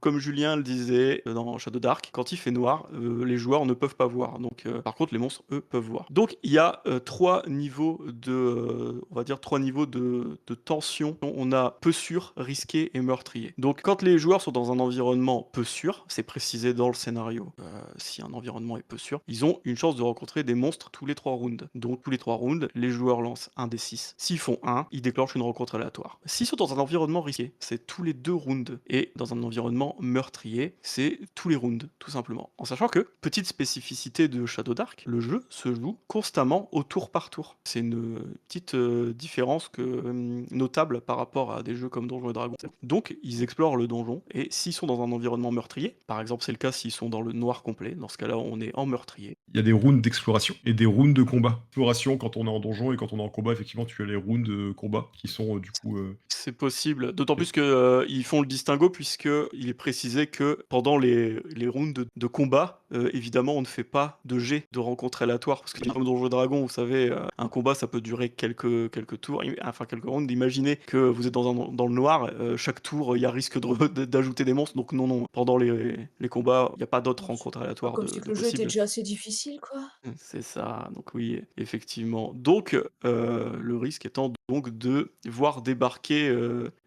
Comme Julien le disait dans Shadow Dark, quand il fait noir, les joueurs ne peuvent pas voir. Donc, par contre, les monstres, eux, peuvent voir. Donc, il y a 3 niveaux on va dire 3 niveaux de tension. On a peu sûr, risqué et meurtrier. Donc, quand les joueurs sont dans un environnement peu sûr, c'est précisé dans le scénario, si un environnement est peu sûr, ils ont une chance de rencontrer des monstres tous les 3 rounds. Donc, tous les 3 rounds, les joueurs lancent un des 6. S'ils font un, ils déclenchent une rencontre aléatoire. S'ils sont dans un environnement risqué, c'est tous les 2 rounds. Et dans un environnement meurtrier, c'est tous les rounds, tout simplement. En sachant que, petite spécificité de Shadow Dark, le jeu se joue constamment au tour par tour. C'est une petite différence notable par rapport à des jeux comme Donjons et Dragons. Donc, ils explorent le donjon, et s'ils sont dans un environnement meurtrier, par exemple c'est le cas s'ils sont dans le noir complet, dans ce cas-là on est en meurtrier. Il y a des rounds d'exploration et des rounds de combat. Exploration quand on est en donjon et quand on est en combat, effectivement, tu as les rounds de combat qui sont, du coup, C'est possible, d'autant OK. plus que, ils font le distinguo puisqu'il est précisé que pendant les rounds de combat, évidemment, on ne fait pas de jet de rencontre aléatoire parce que comme Donjons et Dragons, vous savez, un combat, ça peut durer quelques tours, enfin quelques rounds. Imaginez que vous êtes dans le noir, chaque tour, il y a risque d'ajouter des monstres, donc non, non, pendant les combats, il y a pas d'autres Bon, c'est rencontres pas aléatoires comme de si de le jeu était possibles. déjà assez difficile, quoi. C'est ça, donc oui, effectivement. Donc, le risque étant donc de voir débarquer,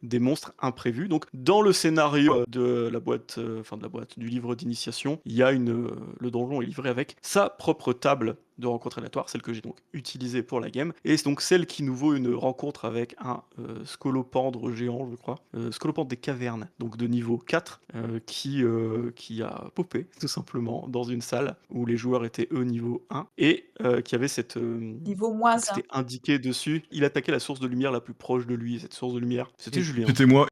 des monstres imprévus. Donc dans le scénario, de la boîte, enfin de la boîte, du livre d'initiation, il y a le donjon est livré avec sa propre table de rencontre aléatoire, celle que j'ai donc utilisée pour la game, et c'est donc celle qui nous vaut une rencontre avec un, scolopendre géant, je crois, scolopendre des cavernes, donc de niveau 4, qui a popé tout simplement dans une salle où les joueurs étaient eux niveau 1 et qui avait Niveau moins donc un. c'était indiqué dessus, il attaquait la source de lumière la plus proche de lui, et cette source de lumière, c'était Mmh. Julien. C'était moi.